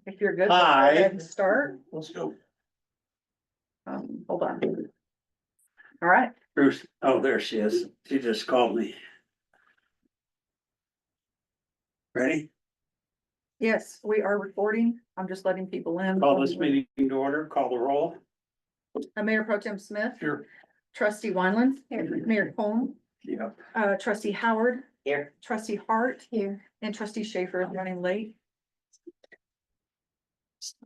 If you're good, let's go Hi. ahead and start. Let's go. Hold on. All right, Bruce, oh, there she is. She just called me. Ready? yes, we are recording. I'm just letting people in. Call this meeting to order, call the roll. Mayor Pro Tem Smith. Here. Trustee Wineland. Here. Mayor Coleman. Yep. Trustee Howard. Here. Trustee Hart. Here. And Trustee Schaefer is running late.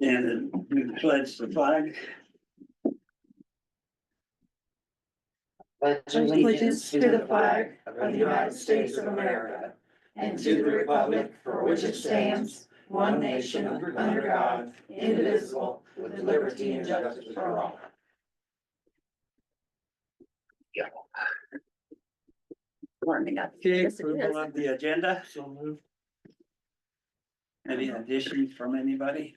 And we pledge the flag. Pledge allegiance to the flag of the United States of America and to the republic for which it stands, one nation under God, indivisible, with liberty and justice for all. Okay, approval of the agenda. So moved. Any additions from anybody?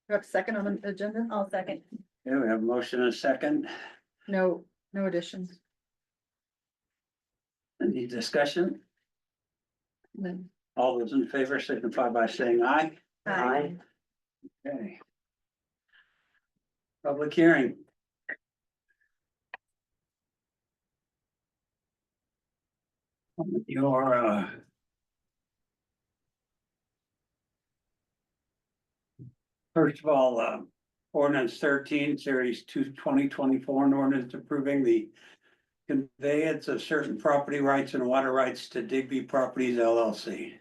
You have a second on the agenda? I'll second. Okay, we have a motion and a second. No additions. Any discussion? No. All those in favor signify by saying aye. Aye. Okay. Public hearing. Your first of all, ordinance 13, series 2024, an ordinance approving the conveyance of certain property rights and water rights to Digby Properties LLC.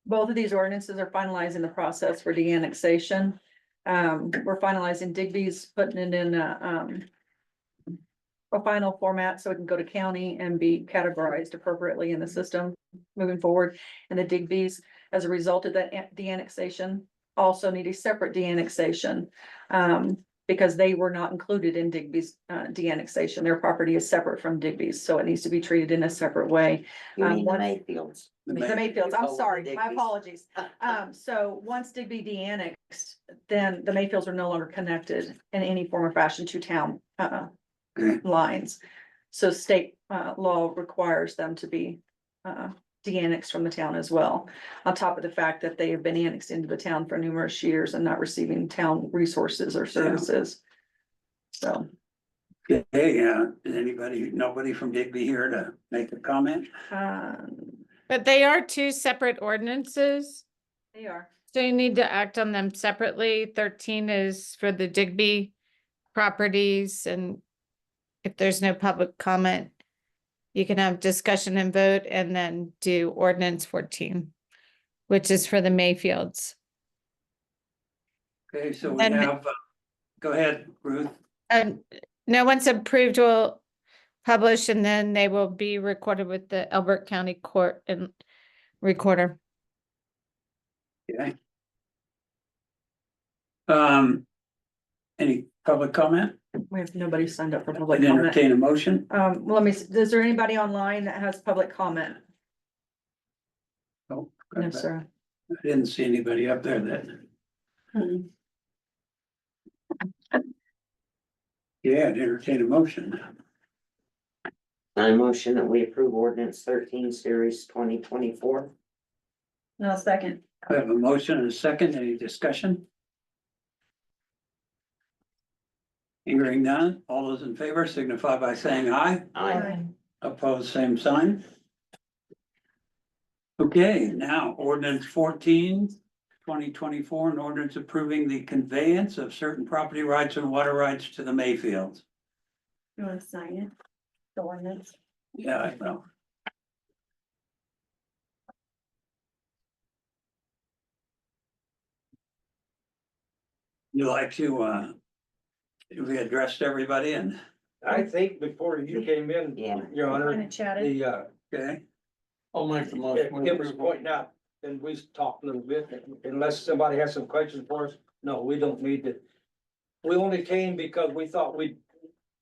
Both of these ordinances are finalizing the process for de-annexation. We're finalizing Digby's, putting it in a final format so it can go to county and be categorized appropriately in the system moving forward. And the Digby's, as a result of that de-annexation, also need a separate de-annexation. Because they were not included in Digby's de-annexation. Their property is separate from Digby's, so it needs to be treated in a separate way. You mean the once- Mayfields? The Mayfields, I'm Oh, sorry, the my Digby's. apologies. So once Digby de-annexed, then the Mayfields are no longer connected in any form or fashion to town lines. So state law requires them to be de-annexed from the town as well. On top of the fact that they have been annexed into the town for numerous years and not receiving town resources or services. So, Okay, is nobody from Digby here to make a comment? But they are two separate ordinances, they are. so you need to act on them separately. 13 is for the Digby properties, and if there's no public comment, you can have discussion and vote and then do ordinance 14, which is for the Mayfields. Okay, so we And- have, go ahead, Ruth. And no one's approved will publish, and then they will be recorded with the Elbert County Court and Recorder. Okay. Any public comment? We have nobody signed up for I'd public comment. entertain a motion. Let me, is there anybody online that has public comment? Oh, No, sir. I didn't see anybody up there that, yeah, I'd entertain a motion. I motion that we approve ordinance 13, series 2024. No, second. I have a motion and a second. Any discussion? Hearing none. All those in favor signify by saying aye. Aye. Opposed, same sign. Okay, now ordinance 14, 2024, an ordinance approving the conveyance of certain property rights and water rights to the Mayfields. You want to sign it? The ordinance? Yeah, I know. You like to, we addressed everybody and, I think before you came in, Yeah. Your Honor, Kind of chatted. the, okay, I'll make the Kim was pointing out, and we talked a little bit, unless somebody has some questions for us, no, we don't need to. We only came because we thought we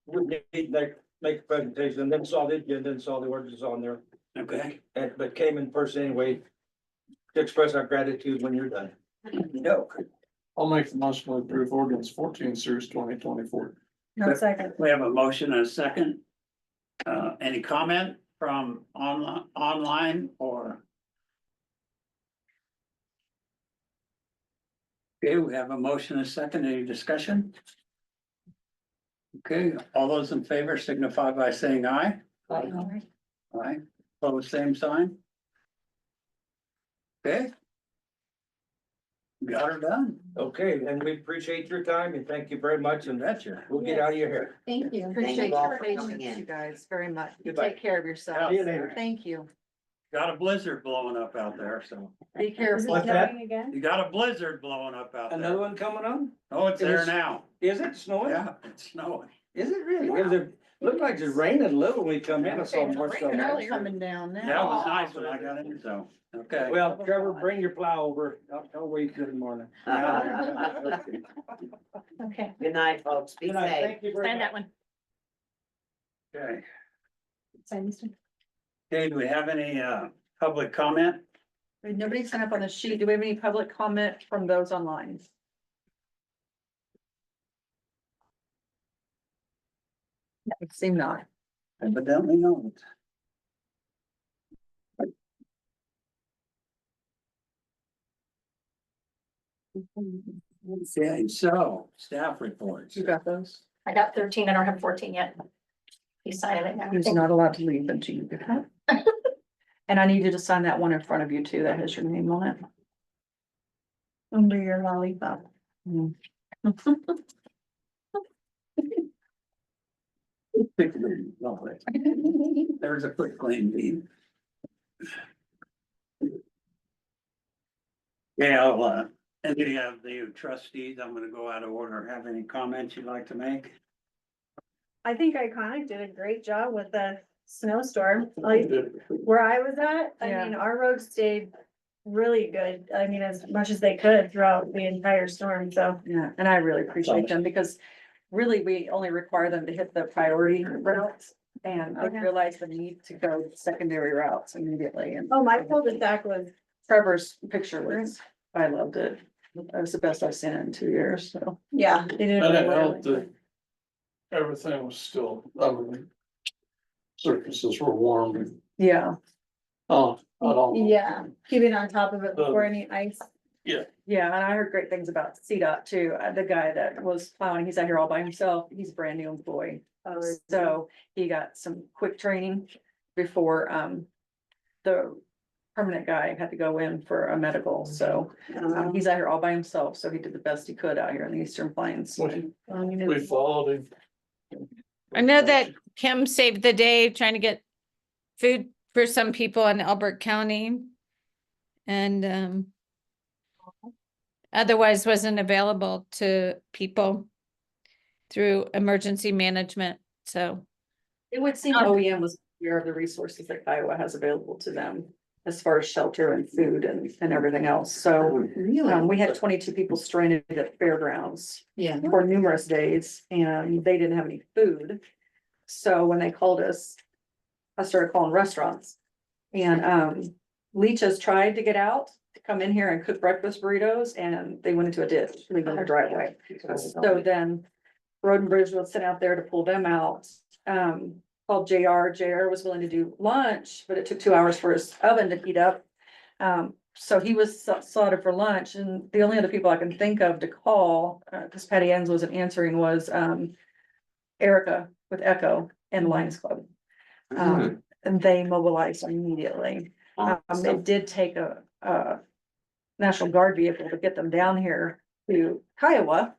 would need to make a presentation, and then saw the agenda and saw the orders on there, okay. but came in person anyway to express our gratitude when you're done. No, I'll make the motion to approve ordinance 14, series 2024. No, second. we have a motion and a second. Any comment from online or? Okay, we have a motion and a second. Any discussion? Okay, all those in favor signify by saying aye. Aye, pose same sign. Okay. Got her done. Okay, and we appreciate your time and thank you very much, You and betcha. we'll get out of your hair. Thank you. Appreciate you all your for coming patience, you in. guys, very much. You Goodbye. take care of yourself. See you later. Thank you. Got a blizzard blowing up out there, so. Be careful. What's that? You got a blizzard blowing up out Another there. one coming on? Oh, it's there now. Is it snowing? Yeah, it's snowing. Is it really? Looked like it's raining a little when we come in, I saw more stuff. Coming down now. Yeah, it was nice when I got in, so, okay. Well, Trevor, bring your plow over. I'll wait till the morning. Okay. Good night, folks. Be Good night. safe. Thank you very much. one. Okay, Sign this one. okay, do we have any public comment? Nobody signed up on the sheet. Do we have any public comment from those online? It seemed not. Evidently not. Okay, so staff reports. You got those? I got 13, I don't have 14 yet. He's signing it now. He's not allowed to leave until you get that. And I need you to sign that one in front of you too, that has your name on it. Under your lollipop. Mm. There's a quick claim deed. Yeah, any of the trustees, I'm gonna go out of order. Have any comments you'd like to make? I think Iconic did a great job with the snowstorm, like where I was at, I mean, our roads stayed really good, I mean, as much as they could throughout the entire storm, so. Yeah, and I really appreciate them because really we only require them to hit the priority routes. And I Okay. realized the need to go secondary routes immediately and. Oh, my cul-de-sac was, Trevor's picture was, I loved it. That was the best I've seen it in 2 years, so. yeah, they did. And it it really helped well. that everything was still, I mean, surfaces were warm. Yeah, Oh, I don't. Yeah, keeping on top of it before any ice. yeah, and I heard great things about CDOT too. The guy that was plowing, he's out here all by himself. He's a brand new employee. So he got some quick training before, the permanent guy had to go in for a medical, so. He's out here all by himself, so he did the best he could out here in the Eastern Plains. We followed him. I know that Kim saved the day trying to get food for some people in Elbert County. And otherwise wasn't available to people through emergency management, so. It would seem OEM was aware of the resources that Kiowa has available to them as far as shelter and food and everything else. So we had 22 people stranded at fairgrounds Yeah. for numerous days and they didn't have any food. So when they called us, I started calling restaurants. And Leeches tried to get out to come in here and cook breakfast burritos and they went into a ditch, leaving their driveway. So then Road and Bridge was sent out there to pull them out. Called JR. JR was willing to do lunch, but it took 2 hours for his oven to heat up. So he was slotted for lunch and the only other people I can think of to call, because Patty Enns wasn't answering, was Erica with Echo and Lions Club. And they mobilized immediately. It did take a National Guard vehicle to get them down here to Kiowa.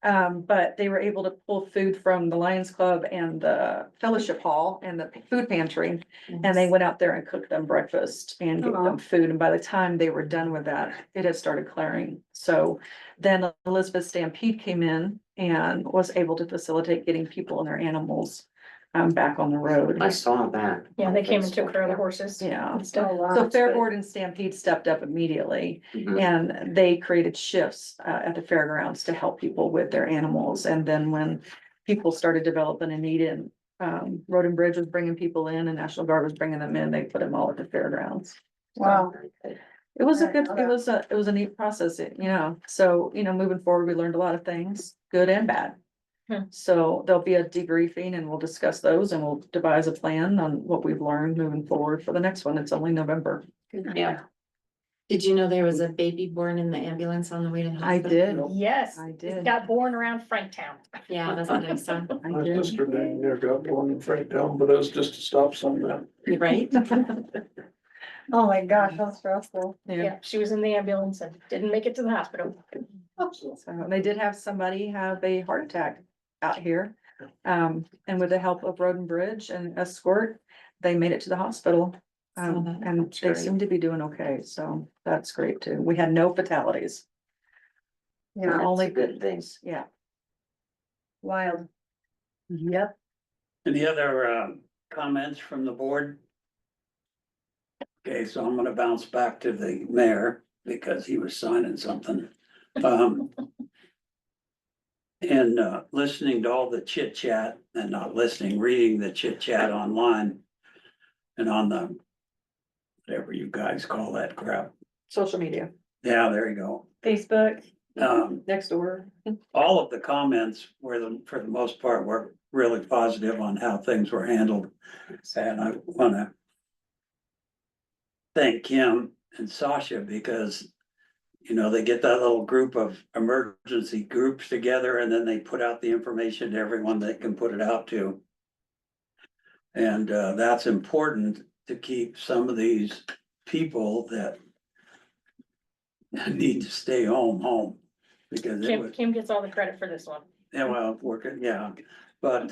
But they were able to pull food from the Lions Club and the Fellowship Hall and the food pantry. And they went out there and cooked them breakfast and gave them food. And by the time they were done with that, it had started clearing. So then Elizabeth Stampede came in and was able to facilitate getting people and their animals back on the road. I saw that. Yeah, they came and took care of the horses. Yeah. and stuff. So Fairboard and Stampede stepped up immediately. Mhm. And they created shifts at the fairgrounds to help people with their animals. And then when people started developing a need in, Road and Bridge was bringing people in and National Guard was bringing them in, they put them all at the fairgrounds. Wow. It was a good, it was a neat process, so, moving forward, we learned a lot of things, good and bad. So there'll be a debriefing and we'll discuss those and we'll devise a plan on what we've learned moving forward for the next one. It's only November. Yeah. Did you know there was a baby born in the ambulance on the way to the I hospital? did, Yes, I it did. got born around Franktown. Yeah, that's what I saw. I My did. sister dang near got one in Franktown, but it was just a stop sign there. You right? Oh my gosh, that's stressful. Yeah, Yeah, she was in the ambulance and didn't make it to the hospital. so they did have somebody have a heart attack out here. And with the help of Road and Bridge and escort, they made it to the hospital. that. And That's they great. seem to be doing okay, so that's great too. We had no fatalities. Yeah, Only good things, yeah. wild. Yep. Any other comments from the board? Okay, so I'm gonna bounce back to the mayor because he was signing something. And listening to all the chit chat and not listening, reading the chit chat online. And on the, whatever you guys call that crap. Social media, Yeah, there you go. Facebook. next door. All of the comments were for the most part, were really positive on how things were handled. And I wanna thank Kim and Sasha because, you know, they get that little group of emergency groups together and then they put out the information to everyone they can put it out to. And that's important to keep some of these people that need to stay home. Because it was, Kim gets all the credit for this one. yeah, well, working, yeah, but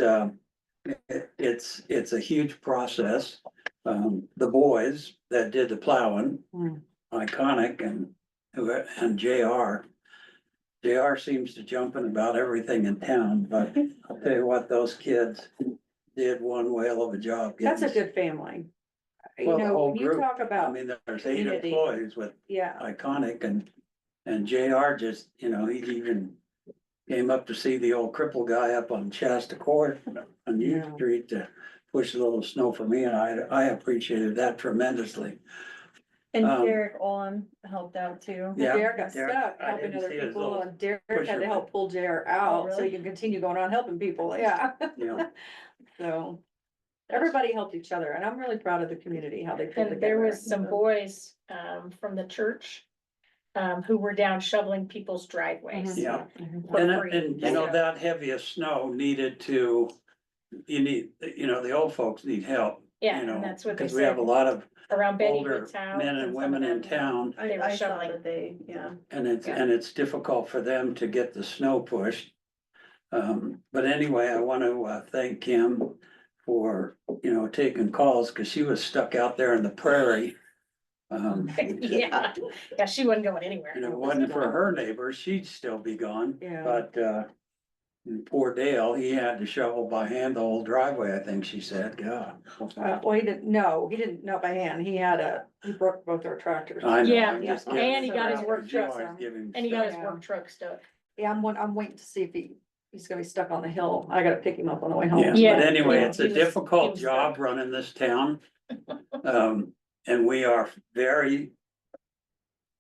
it's a huge process. The boys that did the plowing, Hmm. Iconic and JR. JR seems to jump in about everything in town, but I'll tell you what, those kids did one whale of a job. That's a getting- good family. You Well, the know, whole when you group. talk I about, mean, there's 8 community. employees with yeah, Iconic and JR just, you know, he even came up to see the old cripple guy up on Shasta Court on U Yeah. Street to push a little snow for me, and I appreciated that tremendously. And Um, Derek Olin helped out too. Yeah, Derek got Derek, stuck I helping didn't other see his people little and Derek pusher, had to help but- pull JR out so really? he can continue going on helping people, yeah. You know, So everybody helped each other and I'm really proud of the community, how they pulled And there together. was some boys, from the church, who were down shoveling people's driveways. yeah. For And, free. and you know, So- that heavy of snow needed to, you know, the old folks need help. Yeah, you know, and that's what they Cause we have a said. lot of Around Betty older Hood's house. men and some women of in them. town. They were I saw shoveling. that they, yeah. And Yeah. it's difficult for them to get the snow pushed. But anyway, I want to thank Kim for, you know, taking calls, cause she was stuck out there in the prairie. Yeah, yeah, she wasn't going anywhere. And if it wasn't for her neighbors, she'd still be gone. Yeah. But and poor Dale, he had to shovel by hand the whole driveway, I think she said, God. Well, he didn't know by hand, he broke both our tractors. I know, Yeah, I'm just yeah. giving And he him got his crap, work 'cause you truck, always so- give him And he got his stuff. work truck stuck. Yeah, I'm waiting to see if he's gonna be stuck on the hill, I gotta pick him up on the way home. Yeah, Yeah, but anyway, yeah, it's he a was- he difficult was job stuck. running this town. And we are very,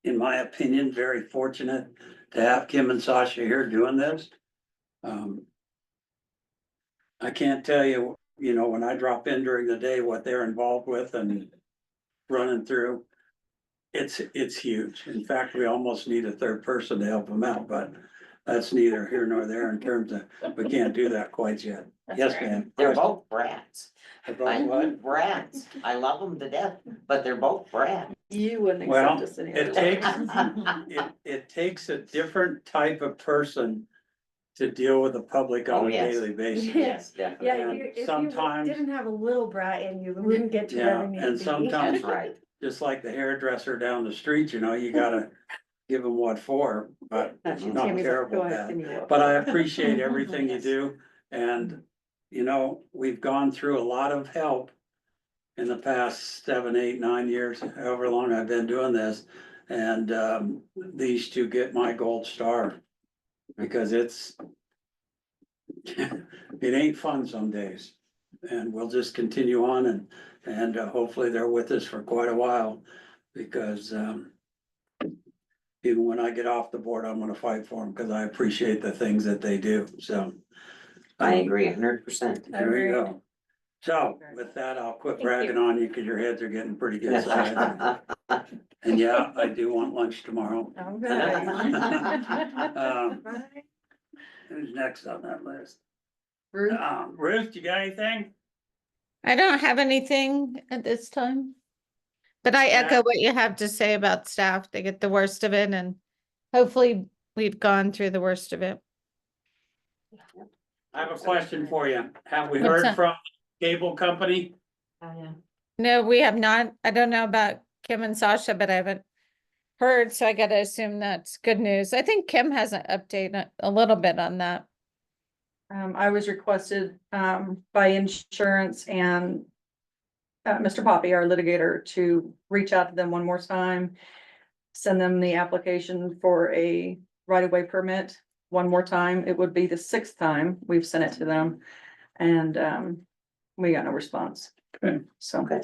in my opinion, very fortunate to have Kim and Sasha here doing this. I can't tell you, you know, when I drop in during the day, what they're involved with and running through. It's huge. In fact, we almost need a third person to help them out, but that's neither here nor there in terms of, we can't do that quite yet. That's Yes, right. ma'am. They're both brats. They're I both what? love brats. I love them to death, but they're both brats. You wouldn't Well, accept us in it here. takes, it takes a different type of person to deal with the public on Oh, a yes. daily basis. Yes, definitely. Yeah, And if you sometimes- didn't have a little brat in you, we wouldn't get to Yeah, where we need to and be. sometimes, That's right. just like the hairdresser down the street, you know, you gotta give them what for, but That's you, not Tammy's like, terrible go ahead, bad. give me a look. But I appreciate everything you Yes. do, and, you know, we've gone through a lot of help in the past 7, 8, 9 years, however long I've been doing this, and, these two get my gold star. Because it ain't fun some days, and we'll just continue on and hopefully they're with us for quite a while, because, even when I get off the board, I'm gonna fight for them, because I appreciate the things that they do, so. I agree 100%. There you go. So with that, I'll quit Thank bragging you. on you because your heads are getting pretty good size. And yeah, I do want lunch tomorrow. Okay. Who's next on that list? Ruth? Ruth, you got anything? I don't have anything at this time. But I echo Staff? what you have to say about staff. They get the worst of it and hopefully we've gone through the worst of it. I have a question for you. Have we What's heard that? from cable company? No, we have not. I don't know about Kim and Sasha, but I haven't heard, so I gotta assume that's good news. I think Kim has an update a little bit on that. I was requested, by insurance and Mr. Poppy, our litigator, to reach out to them one more time. Send them the application for a right-of-way permit one more time. It would be the 6th time we've sent it to them. And, we got no response. Okay. So. Okay.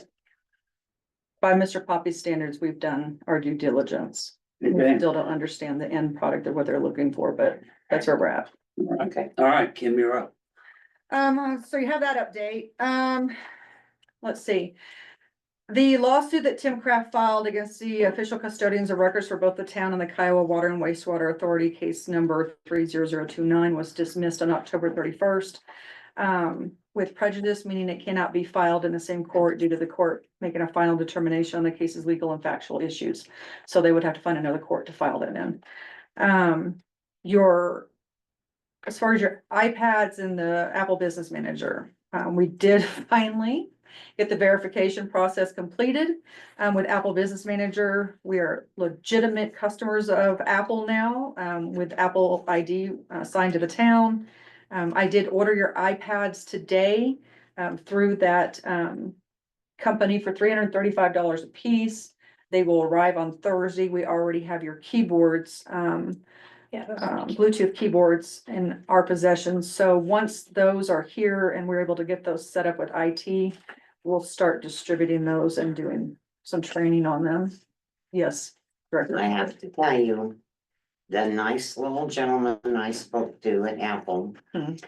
By Mr. Poppy's standards, we've done our due diligence. We Okay. still don't understand the end product of what they're looking for, but that's where we're at. Okay. All right, Kim, you're up. So you have that update. Let's see. The lawsuit that Tim Kraft filed against the official custodians of records for both the town and the Kiowa Water and Wastewater Authority, case number 30029, was dismissed on October 31st. With prejudice, meaning it cannot be filed in the same court due to the court making a final determination on the case's legal and factual issues. So they would have to find another court to file that in. As far as your iPads and the Apple Business Manager, we did finally get the verification process completed. With Apple Business Manager, we are legitimate customers of Apple now, with Apple ID assigned to the town. I did order your iPads today, through that, company for $335 a piece. They will arrive on Thursday. We already have your keyboards, Bluetooth keyboards in our possession. So once those are here and we're able to get those set up with IT, we'll start distributing those and doing some training on them. Yes. Director. I have to tell you, the nice little gentleman I spoke to at Apple,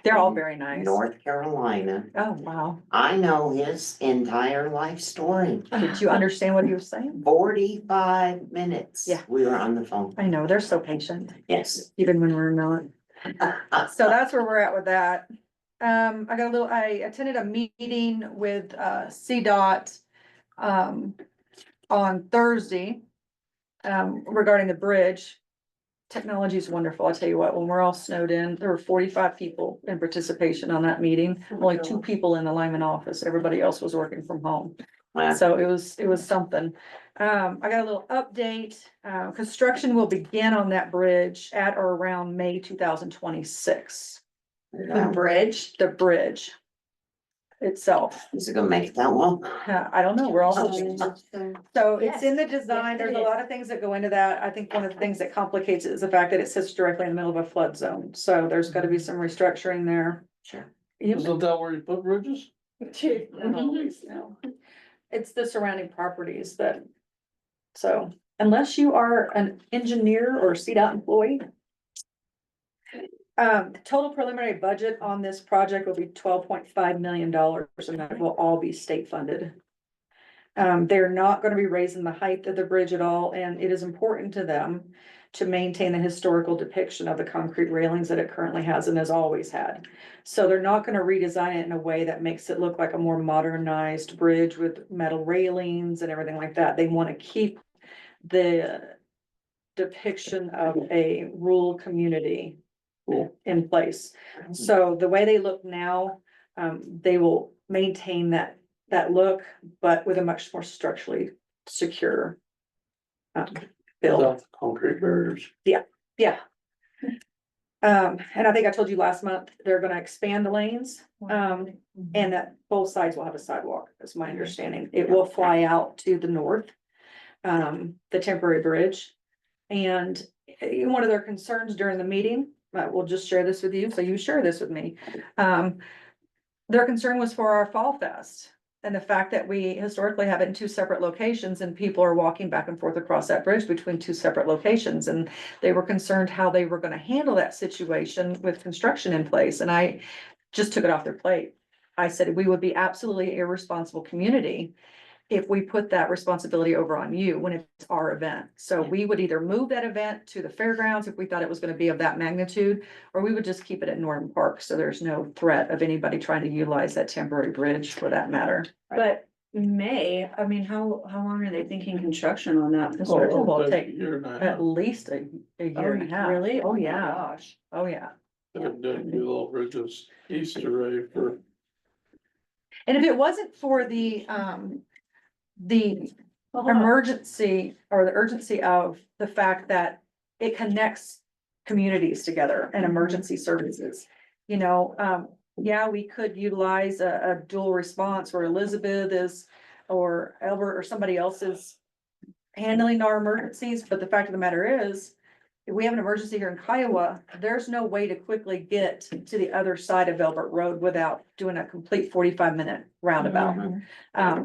They're all very nice. North Carolina, Oh, wow. I know his entire life story. Did you understand what he was saying? 45 minutes. Yeah. We were on the phone. I know, they're so patient, Yes. even when we're not. So that's where we're at with that. I attended a meeting with CDOT on Thursday regarding the bridge. Technology is wonderful. I'll tell you what, when we're all snowed in, there were 45 people in participation on that meeting. Only 2 people in the Lyman office. Everybody else was working from home. Wow. So it was something. I got a little update. Construction will begin on that bridge at or around May 2026. The bridge itself. Is it gonna make it that long? I don't know. We're all hoping. So it's in the Yes. design. Yes, There's it a is. lot of things that go into that. I think one of the things that complicates it is the fact that it sits directly in the middle of a flood zone. So there's gotta be some restructuring there. Sure. Isn't that where you put bridges? Not always, no. It's the surrounding properties that, so unless you are an engineer or a CDOT employee. Total preliminary budget on this project will be $12.5 million, and that will all be state funded. They're not gonna be raising the height of the bridge at all, and it is important to them to maintain the historical depiction of the concrete railings that it currently has and has always had. So they're not gonna redesign it in a way that makes it look like a more modernized bridge with metal railings and everything like that. They wanna keep the depiction of a rural community in place. So the way they look now, they will maintain that look, but with a much more structurally secure build. Without the concrete barriers. Yeah. And I think I told you last month, they're gonna expand the lanes, and that both sides will have a sidewalk, is my understanding. It will fly out to the north, the temporary bridge. And one of their concerns during the meeting, we'll just share this with you, so you share this with me. Their concern was for our Fall Fest. And the fact that we historically have it in 2 separate locations and people are walking back and forth across that bridge between 2 separate locations. And they were concerned how they were gonna handle that situation with construction in place. And I just took it off their plate. I said, we would be absolutely irresponsible community if we put that responsibility over on you when it's our event. So we would either move that event to the fairgrounds if we thought it was gonna be of that magnitude, or we would just keep it at Norton Park, so there's no threat of anybody trying to utilize that temporary bridge for that matter. But May, I mean, how long are they thinking construction on that? Oh, it'll Will take a take year and a half. At least a year and a half. Really? Oh, my yeah. Gosh. Oh, yeah. They've done new little bridges, Easter egg for, And if it wasn't for the emergency or the urgency of the fact that it connects communities together and emergency services. You know, yeah, we could utilize a dual response where Elizabeth is, or Albert or somebody else is handling our emergencies, but the fact of the matter is, if we have an emergency here in Kiowa, there's no way to quickly get to the other side of Albert Road without doing a complete 45-minute roundabout.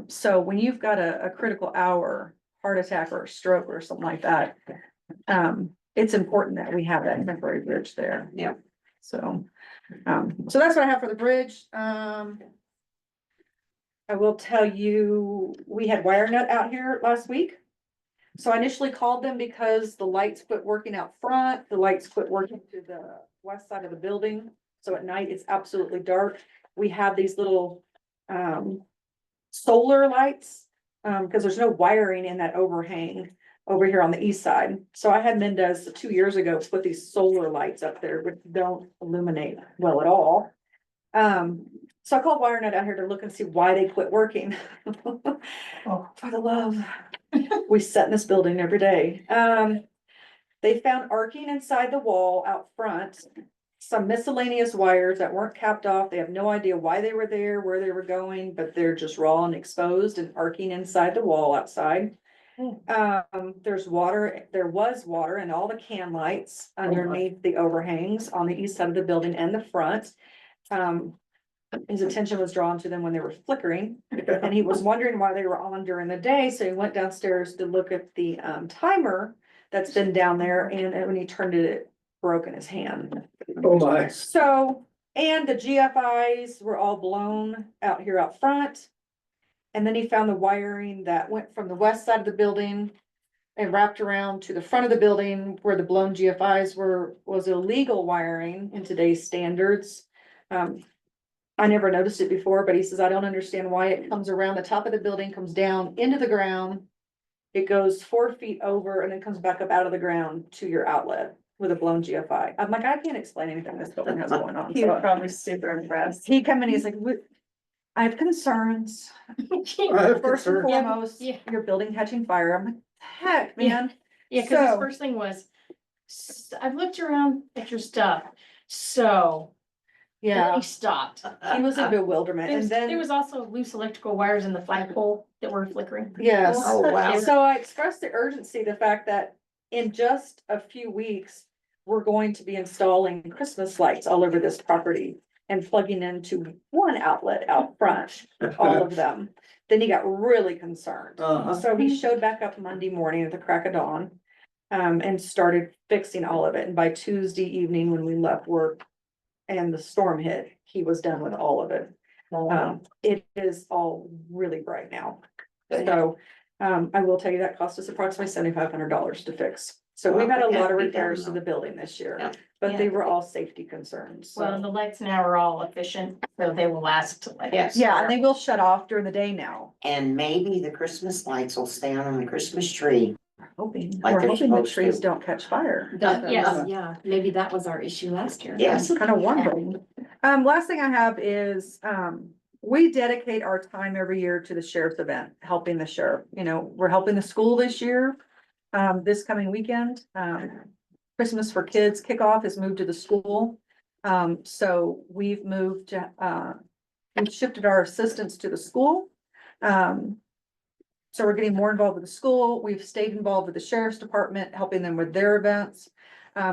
So when you've got a critical hour, heart attack or a stroke or something like that, it's important that we have that temporary bridge there. Yeah. So that's what I have for the bridge. I will tell you, we had wire nut out here last week. So I initially called them because the lights quit working out front, the lights quit working to the west side of the building. So at night, it's absolutely dark. We have these little solar lights, because there's no wiring in that overhang over here on the east side. So I had Mendez 2 years ago put these solar lights up there, which don't illuminate well at all. So I called WireNet out here to look and see why they quit working. Oh, for the love, we sit in this building every day. They found arcing inside the wall out front, some miscellaneous wires that weren't capped off. They have no idea why they were there, where they were going, but they're just raw and exposed and arcing inside the wall outside. There was water in all the can lights underneath the overhangs on the east side of the building and the front. His attention was drawn to them when they were flickering, and he was wondering why they were on during the day, so he went downstairs to look at the timer that's been down there, and when he turned it, it broke in his hand. Oh, my. So, and the GFIs were all blown out here out front. And then he found the wiring that went from the west side of the building and wrapped around to the front of the building where the blown GFIs was illegal wiring in today's standards. I never noticed it before, but he says, I don't understand why it comes around the top of the building, comes down into the ground. It goes 4 feet over and then comes back up out of the ground to your outlet with a blown GFI. I'm like, I can't explain anything this building has going on. He was probably super impressed. He come in, he's like, I have concerns. First and foremost, Yeah. your building catching fire. I'm like, heck, man. Yeah, cause his So- first thing was, I've looked around at your stuff, so. And then Yeah, he stopped. he was in bewilderment and There then, was also loose electrical wires in the flagpole that were flickering. yes. Oh, wow. So I expressed the urgency, the fact that in just a few weeks, we're going to be installing Christmas lights all over this property and plugging into one outlet out front, all of them. Then he got really concerned. So he showed back up Monday morning at the crack of dawn, and started fixing all of it. And by Tuesday evening, when we left work and the storm hit, he was done with all of it. It is all really bright now. So, I will tell you that cost us approximately $7,500 to fix. So we've had a lot of repairs to the building this year, Yeah. but they were all safety concerns. Well, and So, the lights now are all efficient, so they will last. till like- Yes. yeah, and they will shut off during the day now. And maybe the Christmas lights will stay on the Christmas tree. Hoping, Like we're they're hoping the supposed trees to. don't catch fire. Yes. Yeah, maybe that was our issue last year. Yes. Kind of wondering. Last thing I have is, we dedicate our time every year to the sheriff's event, helping the sheriff. You know, we're helping the school this year. This coming weekend, Christmas for Kids kickoff is moved to the school. So we've moved to, we've shifted our assistants to the school. So we're getting more involved with the school. We've stayed involved with the sheriff's department, helping them with their events.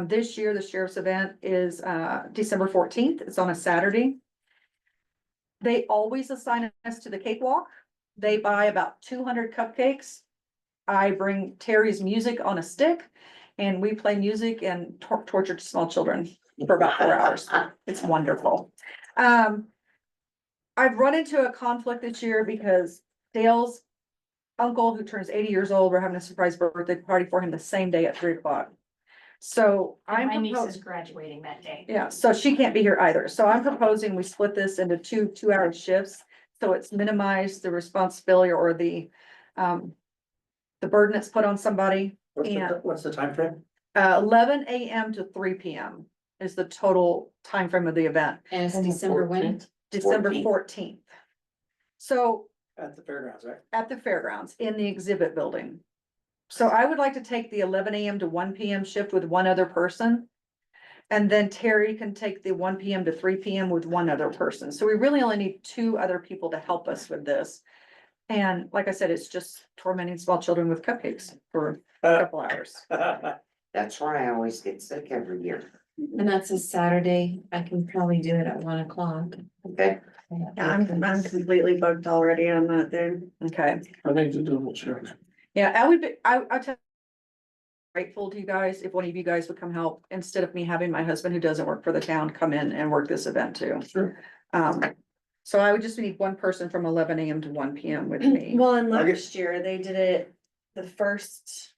This year, the sheriff's event is, December 14th. It's on a Saturday. They always assign us to the cakewalk. They buy about 200 cupcakes. I bring Terry's music on a stick and we play music and torture small children for about 4 hours. It's wonderful. I've run into a conflict this year because Dale's uncle, who turns 80 years old, we're having a surprise birthday party for him the same day at 3 o'clock. So And I'm my niece is proposing, graduating that day. yeah, so she can't be here either. So I'm proposing we split this into two-hour shifts. So it's minimized the responsibility or the burden that's put on somebody. What's the time frame? 11 a.m. to 3 p.m. is the total time frame of the event, And it's December when? December 14th. 14th. So At the fairgrounds, right? at the fairgrounds in the exhibit building. So I would like to take the 11 a.m. to 1 p.m. shift with one other person. And then Terry can take the 1 p.m. to 3 p.m. with one other person. So we really only need two other people to help us with this. And like I said, it's just tormenting small children with cupcakes for a couple hours. That's why I always get sick every year. And that's a Saturday. I can probably do it at 1 o'clock. Okay, Yeah, I'm completely booked already on that day. Okay. I need to double check. Yeah, I would be, I'll tell. Grateful to you guys if one of you guys would come help instead of me having my husband who doesn't work for the town come in and work this event too. Sure. So I would just need one person from 11 a.m. to 1 p.m. with me. Well, and I'll get- last year they did it the first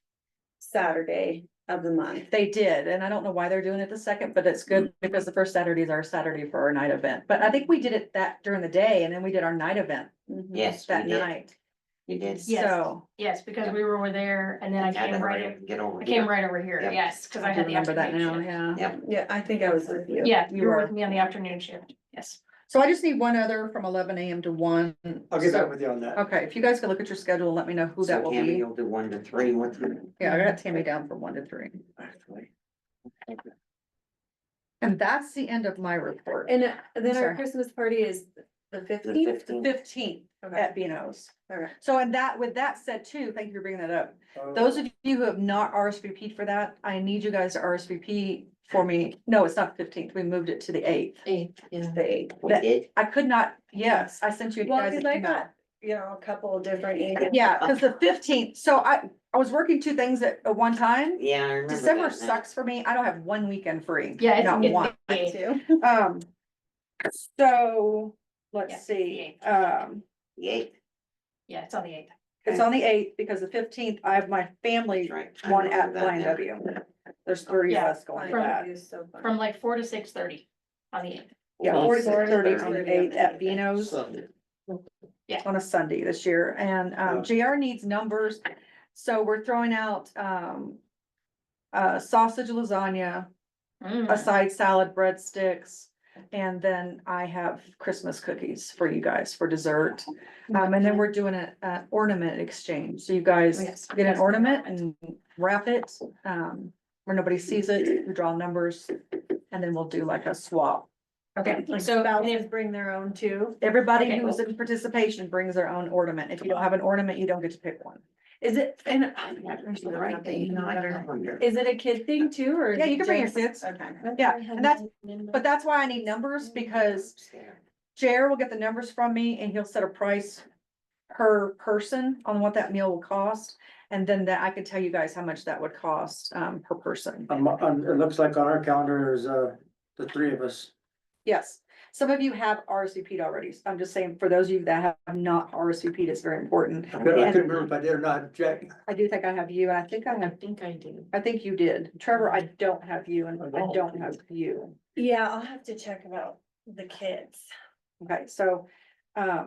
Saturday of the month. They did, and I don't know why they're doing it the second, but it's good because the first Saturday is our Saturday for our night event. But I think we did it that during the day and then we did our night event yes, we that did, night. you did. Yes. So Yes, because we were over there and then I Had to came right, hurry up and get over I here. came right over here, Yep. yes, cause I I do had the remember that afternoon now, shift. yeah. Yep, Yeah, I think I was with you. Yeah, You you were were. with me on the afternoon shift, yes. So I just need one other from 11 a.m. to 1. I'll get So- back with you on that. Okay, if you guys can look at your schedule and let me know who that so will Tammy, be. you'll do 1 to 3 with me. Yeah, I got Tammy down from 1 to 3. And that's the end of my report. And then our Sorry. Christmas party is the The 15th? 15th. 15th Okay. at Beano's. Okay. So and that, with that said too, thank you for bringing that up. Those of you who have not RSVP'd for that, I need you guys to RSVP for me. No, it's not 15th. We moved it to the 8th. 8th, yeah. The 8th. We That- did, I could not, yes, I sent you Well, guys cause an I email. got, a couple of different emails. Yeah, because the 15th, so I was working two things at one time. yeah, I remember December that now. sucks for me. I don't have one weekend free. Yeah, Not it's one. the 8th. Too. So Yeah, let's it's the see, 8th. The 8th, Yeah, it's on the 8th. it's on the 8th because the 15th, I have my family that's right. I one remember at that Blind now. W. There's 30 of Yeah, us going to from- that. It's so fun. From like 4 to 6:30 on the 8th. Yeah, Well, 4 to 6:30 it's on the 8th at Beano's Yeah. on a Sunday this year. And JR needs numbers. So we're throwing out sausage lasagna, a Mm. side salad, breadsticks. And then I have Christmas cookies for you guys for dessert. And then we're doing an ornament exchange. So you guys Yes. get an ornament and wrap it, where nobody sees it, we draw numbers. And then we'll do like a swap. Okay, Like so and spouses if, bring their own too. Everybody Okay. who's in participation brings their own ornament. If you don't have an ornament, you don't get to pick one. Is it, and There's the right thing, you know, I calendar. is it a kid thing too, or? is Yeah, you it can bring your just- kids. Okay. Yeah, and that's, but that's why I need numbers because Jer will get the numbers from me and he'll set a price per person on what that meal will cost. And then that I can tell you guys how much that would cost, per person. It looks like on our calendar, there's, the 3 of us. Yes, some of you have RSVP'd already. So I'm just saying, for those of you that have not RSVP'd, it's very important. I couldn't remember if I did or not, Jack. I do think I have you, and I think I think I do. you did. Trevor, I don't have you, and I I don't have you. Yeah, I'll have to check about the kids. Okay, so, I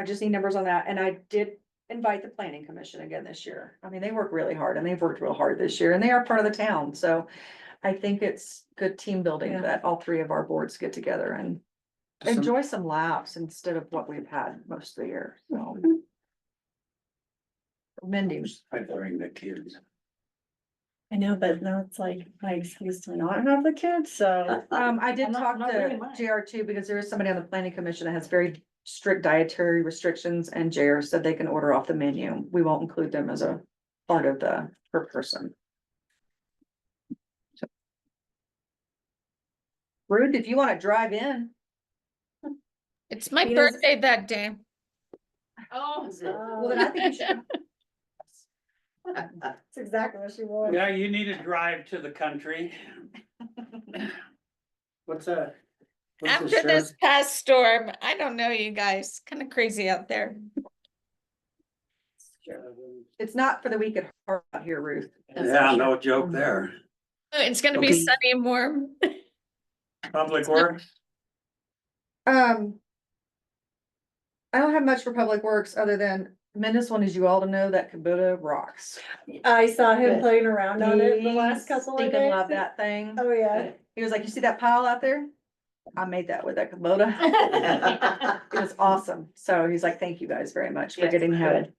just need numbers on that, and I did invite the planning commission again this year. I mean, they work really hard, and they've worked real hard this year, and they are part of the town, so I think it's good team building Yeah. that all three of our boards get together and enjoy some laughs instead of what we've had most of the year, so. Mending. I bring the kids. I know, but now it's like my excuse to not have the kids, so. I did I'm not- talk I'm not to bringing mine. JR too, because there is somebody on the planning commission that has very strict dietary restrictions, and JR said they can order off the menu. We won't include them as a part of the per person. So. Rude, if you wanna drive in, It's my He does- birthday that day. oh, well, then I think you should. That's exactly what she wanted. Yeah, you need to drive to the country. What's that? After this past storm, I don't know, you guys, kind of crazy out there. It's not for the weak at heart out here, Ruth. Yeah, no joke there. It's gonna be Okay. sunny and warm. Public Works, I don't have much for Public Works other than Mendes wanted you all to know that Kubota rocks. I saw him Good. playing around on it the last He couple of stinking days. love that thing. Oh, yeah. He was like, you see that pile out there? I made that with that Kubota. It was awesome. So he's like, thank you guys very much for Yes, getting him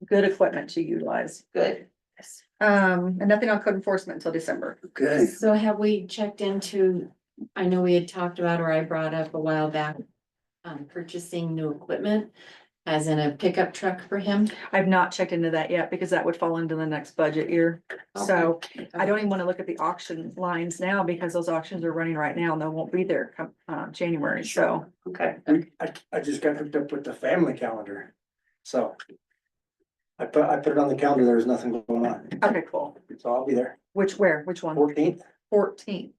good equipment to utilize. Good. And nothing on code enforcement until December. okay. So have we checked into, I know we had talked about, or I brought up a while back, purchasing new equipment, as in a pickup truck for him? I've not checked into that yet because that would fall into the next budget year. So I don't even want to look at the auction lines now because those auctions are running right now and they won't be there come January. So Okay. I just got hooked up with the family calendar, so. I put it on the calendar, there's nothing going on, okay, cool. so I'll be there, Which Which one? 14th, 14th.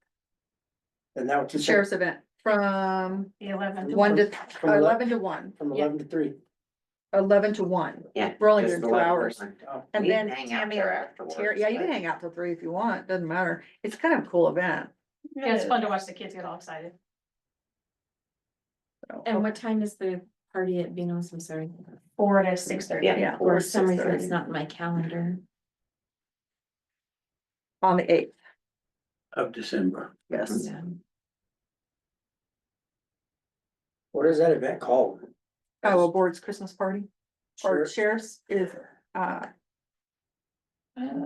and now it's just. Sheriff's event from The 11th. 1 to From 11 11 to 1. From Yeah. 11 to 3. 11 to 1. Yeah. We're only just doing 2 11 hours. Oh, And We then can hang out Tammy, there afterwards, yeah, you can but- hang out till 3 if you want. Doesn't matter. It's kind of a cool event. Yeah, it's fun to watch the kids get all excited. So, And what time is the party at Vino's? I'm sorry. 4 to 6:30. yeah, For some reason, 6:30. it's not in my calendar. On the 8th, Of December. yes. Yeah. What is that event called? Iowa Board's Christmas party, or Sure. sheriff's is,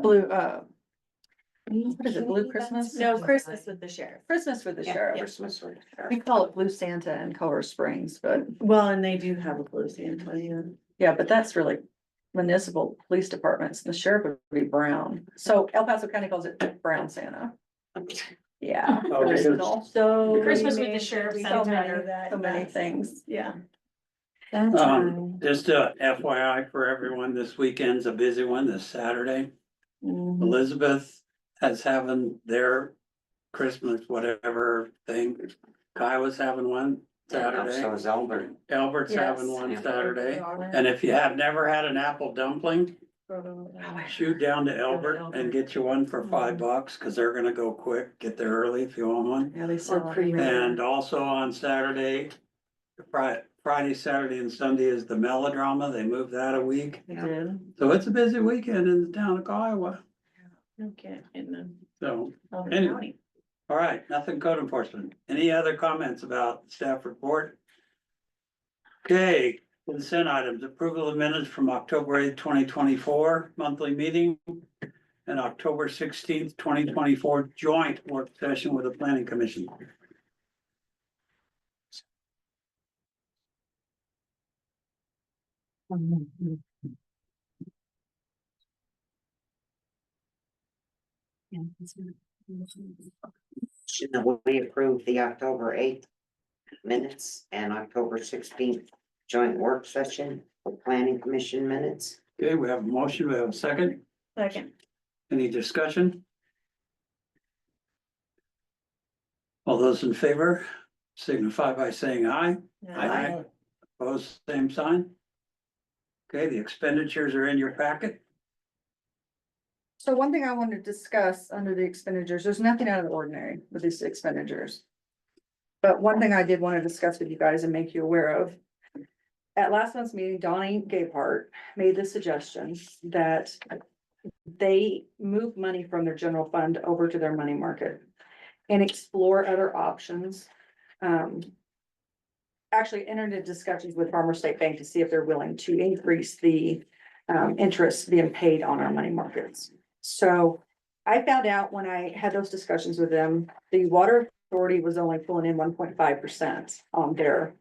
blue, what is it, Blue Christmas? No, Christmas with the sheriff. Christmas with the Yeah, sheriff. Christmas or. We call it Blue Santa in Colorado Springs, but Well, and they do have a blue Santa, yeah. yeah, but that's really municipal police departments. The sheriff would be brown. So El Paso County calls it Brown Santa. Yeah. Oh, because- original. So. Christmas with many the sheriff things, sounds so many better. of that, So many yes. things. Yeah. That's fine. Just a FYI for everyone, this weekend's a busy one, this Saturday. Elizabeth has having their Christmas, whatever thing. Kiowa's having one Saturday. So is Albert. Albert's having Yes. one Saturday. And if you have never had an apple dumpling, shoot down to Albert and get you one for $5, cause they're gonna go quick. Get there early if you want one. Yeah, they Or sell pre- it. And also on Saturday, Friday, Saturday and Sunday is the melodrama. They moved that a week. They did. So it's a busy weekend in the town of Kiowa. Okay, in the. So, Albert Anyway. County. all right, nothing code enforcement. Any other comments about staff report? Okay, consent items, approval of minutes from October 8th, 2024 monthly meeting. And October 16th, 2024 joint work session with the planning commission. Shouldn't we approve the October 8th minutes and October 16th joint work session for planning commission minutes? Okay, we have a motion, we have a second. Second. Any discussion? All those in favor signify by saying aye. Aye. Opposed, same sign. Okay, the expenditures are in your packet. So one thing I wanted to discuss under the expenditures, there's nothing out of the ordinary with these expenditures. But one thing I did want to discuss with you guys and make you aware of. At last month's meeting, Donnie Gaypart made the suggestion that they move money from their general fund over to their money market and explore other options. Actually entered into discussions with Farmer State Bank to see if they're willing to increase the interest being paid on our money markets. So I found out when I had those discussions with them, the water authority was only pulling in 1.5% on their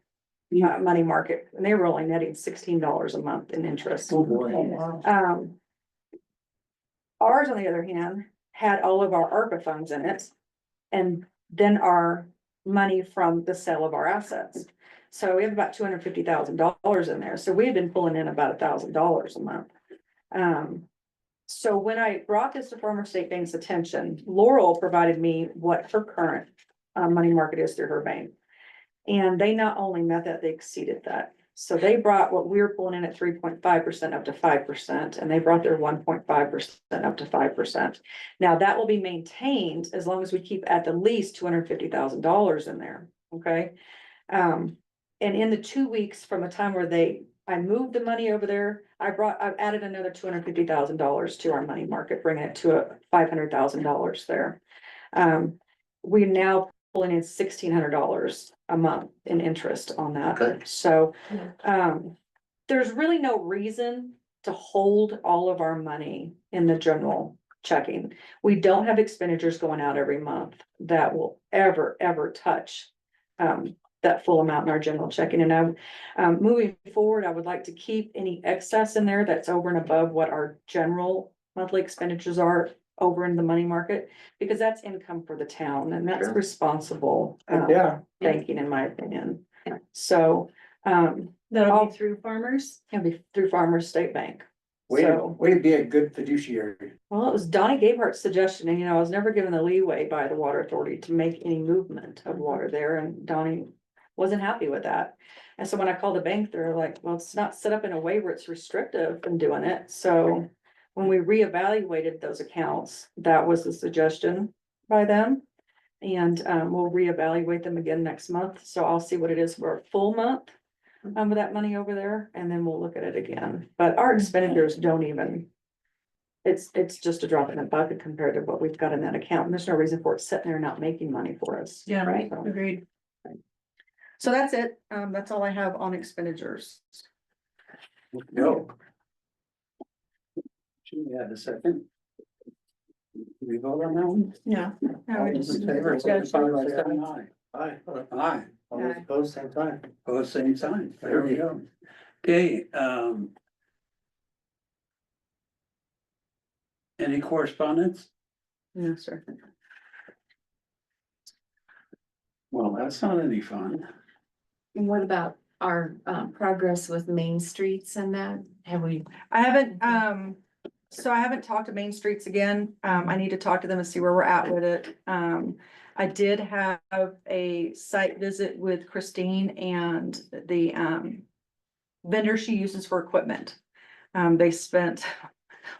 money market, and they were only netting $16 a month in interest. Ours, on the other hand, had all of our ARPA funds in it, and then our money from the sale of our assets. So we have about $250,000 in there, so we've been pulling in about $1,000 a month. So when I brought this to Farmer State Bank's attention, Laurel provided me what her current money market is through her bank. And they not only met that, they exceeded that. So they brought what we were pulling in at 3.5% up to 5%, and they brought their 1.5% up to 5%. Now, that will be maintained as long as we keep at the least $250,000 in there, okay? And in the 2 weeks from the time where I moved the money over there, I've added another $250,000 to our money market, bringing it to $500,000 there. We're now pulling in $1,600 a month in interest on that. Good. So, there's really no reason to hold all of our money in the general checking. We don't have expenditures going out every month that will ever touch, that full amount in our general checking. And moving forward, I would like to keep any excess in there that's over and above what our general monthly expenditures are over in the money market, because that's income for the town and that's Sure. responsible, Yeah. banking, in my opinion. So, That'll be through farmers. it'll be through Farmers State Bank. Way So, to be a good fiduciary. well, it was Donnie Gabehart's suggestion, and I was never given the leeway by the water authority to make any movement of water there, and Donnie wasn't happy with that. And so when I called the bank, they're like, well, it's not set up in a way where it's restrictive in doing it. So when we reevaluated those accounts, that was the suggestion by them. And we'll reevaluate them again next month. So I'll see what it is for a full month with that money over there, and then we'll look at it again. But our expenditures don't even, it's just a drop in the bucket compared to what we've got in that account. And there's no reason for it sitting there not making money for us. Yeah, right. Agreed. So that's it. That's all I have on expenditures. No. Should we have a second? We vote on that one? Yeah. All those in favor, signify by saying aye. Aye. Aye. All those opposed, same time. Both same sign. There we go. Okay, any correspondence? No, sir. Well, that's not any fun. And what about our progress with Main Streets and that? Have we? I haven't, so I haven't talked to Main Streets again. I need to talk to them and see where we're at with it. I did have a site visit with Christine and the vendor she uses for equipment. They spent,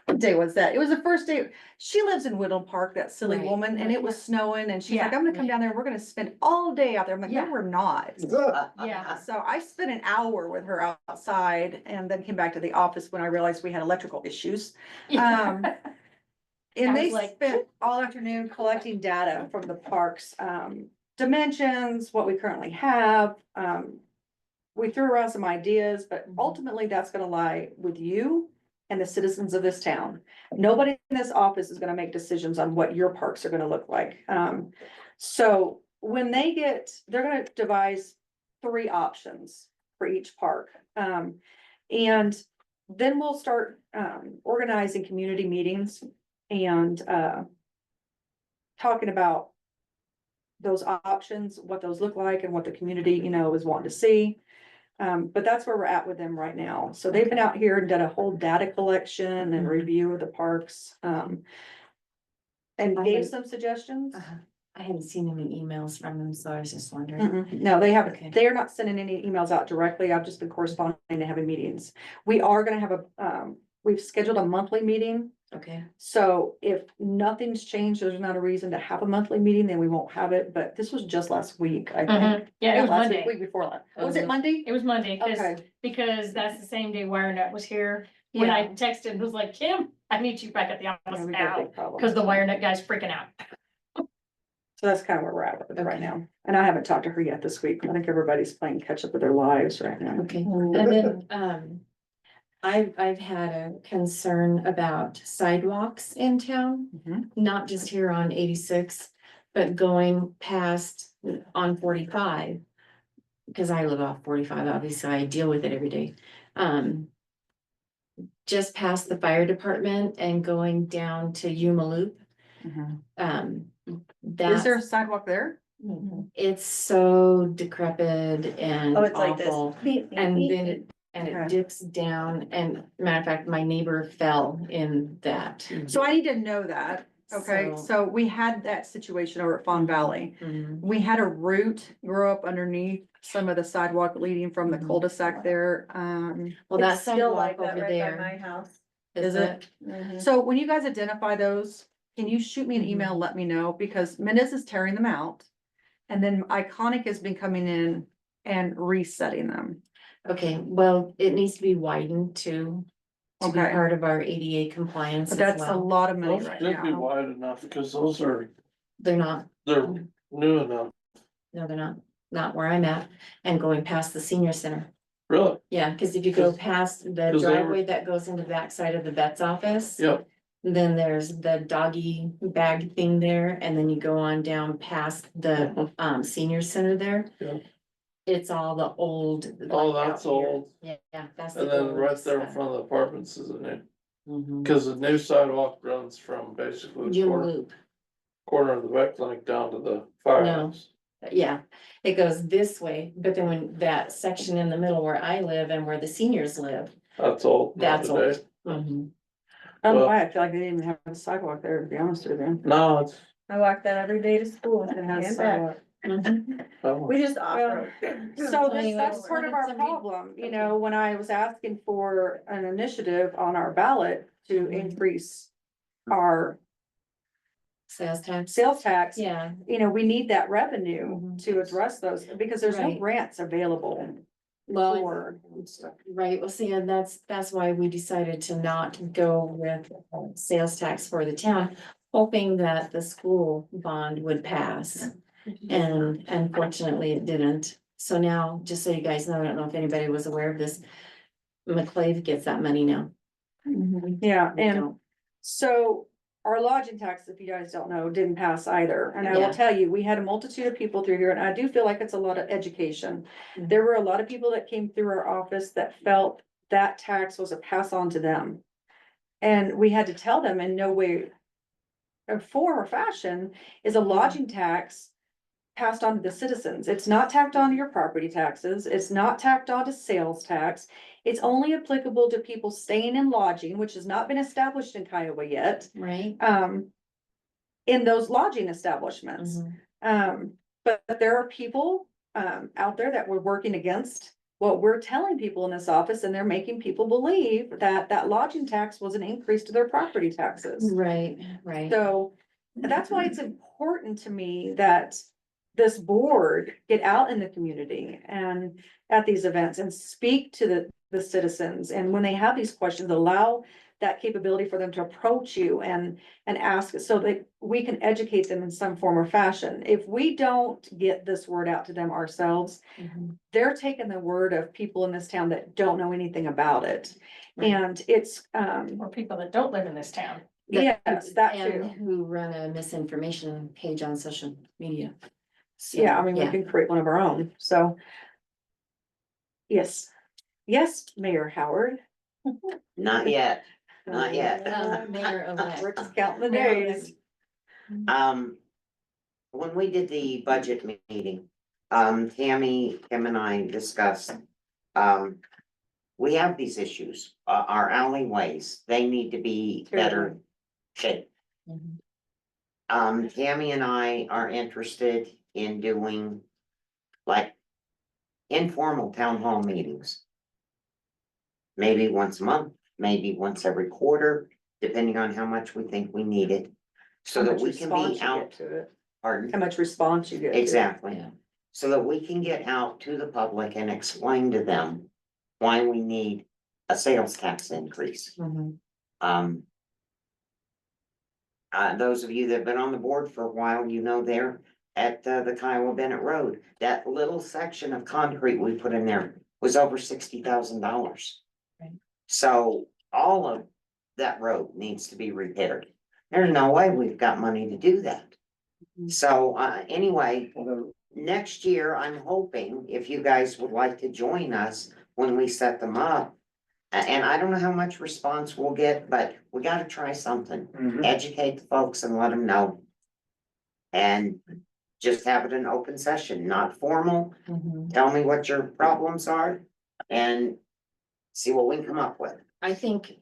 what day was that? It was the first day. She lives in Whittle Park, that silly Right. woman, and it was snowing, and she's like, Yeah. I'm gonna come down there, and we're gonna spend all day out there. I'm like, no, Yeah. we're not. Yeah. So I spent an hour with her outside and then came back to the office when I realized we had electrical issues. And I they was like, spent all afternoon collecting data from the parks, dimensions, what we currently have. We threw around some ideas, but ultimately that's gonna lie with you and the citizens of this town. Nobody in this office is gonna make decisions on what your parks are gonna look like. So when they're gonna devise 3 options for each park. And then we'll start organizing community meetings and talking about those options, what those look like and what the community, is wanting to see. But that's where we're at with them right now. So they've been out here and done a whole data collection and review of the parks. And gave some suggestions. I haven't seen any emails from them, so I was just wondering. No, they Okay. haven't. They are not sending any emails out directly. I've just been corresponding and having meetings. We are gonna have we've scheduled a monthly meeting. Okay. So if nothing's changed, there's not a reason to have a monthly meeting, then we won't have it. But this was just last week, I think. Yeah, it was Last week, Monday. Week before last. Oh, Was it really? Monday? It was Monday, Okay. because that's the same day WireNet was here. When I texted and was like, Kim, I need you back at the Yeah, office we got a now, big problem. because the WireNet guy's freaking out. So that's kind of where we're at with it right Okay. now. And I haven't talked to her yet this week. I think everybody's playing catch up with their lives right now. Okay, and then, I've had a concern about sidewalks in town, Mhm. not just here on 86, but going past on 45. Because I live off 45, obviously, I deal with it every day. Just past the fire department and going down to Yuma Loop. Mhm. Is That's, there a sidewalk there? it's so decrepit and Oh, it's like this. awful. And then it Okay. dips down, and matter of fact, my neighbor fell in that. So I need to know that. Okay, so we had that situation over at Fawn Valley. Mhm. We had a root grow up underneath some of the sidewalk leading from the Mhm. cul-de-sac there. Well, that It's still sidewalk like that over right by my there, house. is it? So when you guys identify those, can you shoot me an Mhm. email, let me know, because Mendez is tearing them out. And then Iconic has been coming in and resetting them. Okay, well, it needs to be widened to be Okay. part of our ADA compliance But as that's a well. lot of money Those right should be now. wide enough, because those are, They're not, they're new enough, no, they're not where I'm at, and going past the senior center. really, Yeah, cause if you go 'Cause- past the 'cause they were- driveway that goes into the backside of the vet's office. yep, Then there's the doggy bag thing there, and then you go on down past the senior center there. Yeah. It's all the old. Oh, like, that's out here. old. Yeah, that's. and the then old right there in stuff. front of the apartments is a new, Mhm. cause the new sidewalk runs from basically the Jim corner, Loop, corner of the vet clinic down to the firehouse. yeah, it goes this way, but then when that section in the middle where I live and where the seniors live. That's old, not That's old. today. Mhm. I don't know Well- why, I feel like they didn't even have a sidewalk there, to be honest with you. No, it's, I walk that every day to school It and has back. sidewalk. Mhm. We just off-road. So that's Anyways, part of our somebody- problem, you know, when I was asking for an initiative on our ballot to Mhm. increase our Sales tax. sales tax. Yeah, You know, we need that revenue Mhm. to address those, because there's no Right. grants available well, for. right, well, see, and that's why we decided to not go with sales tax for the town, hoping that the school bond would pass. And unfortunately, it didn't. So now, just so you guys know, I don't know if anybody was aware of this, McClave gets that money now. Yeah, We and don't. so our lodging tax, if you guys don't know, didn't pass either. And I will Yeah. tell you, we had a multitude of people through here, and I do feel like it's a lot of education. Mhm. There were a lot of people that came through our office that felt that tax was a pass on to them. And we had to tell them in no way or form or fashion is a lodging tax passed on to the citizens. It's not tacked on to your property taxes. It's not tacked on to sales tax. It's only applicable to people staying in lodging, which has not been established in Kiowa yet, Right? in those lodging establishments. Mhm. But there are people, out there that were working against what we're telling people in this office, and they're making people believe that that lodging tax was an increase to their property taxes. Right, right. So that's why it's important to me that this board get out in the community and at these events and speak to the citizens. And when they have these questions, allow that capability for them to approach you and ask so that we can educate them in some form or fashion. If we don't get this word out to them ourselves, Mhm. they're taking the word of people in this town that don't know anything about it. Right. And it's, Or people that don't live in this town. yes, that And too. who run a misinformation page on social media. So, Yeah, I mean, we yeah. can create one of our own, so. Yes, yes, Mayor Howard. Not yet, not yet. Mayor-elect. We're just counting the days. When we did the budget meeting, Tammy, Kim and I discussed, we have these issues, our alleyways, they need to be better shaped. Mhm. Tammy and I are interested in doing like informal town hall meetings. Maybe once a month, maybe once every quarter, depending on how much we think we need it. So How that much we can response be you get out, to it. pardon? How much response you get. to it. Exactly. Yeah. So that we can get out to the public and explain to them why we need a sales tax increase. Mhm. Um. Those of you that have been on the board for a while, you know there at the Kiowa Bennett Road, that little section of concrete we put in there was over $60,000. Right. So all of that road needs to be repaired. There's no way we've got money to do that. Mhm. So, anyway, next year, I'm hoping if you guys would like to join us when we set them up. And I don't know how much response we'll get, but we gotta try something, educate the folks and let them know. And just have it an open session, not formal, Mhm. tell me what your problems are and see what we can come up with. I think,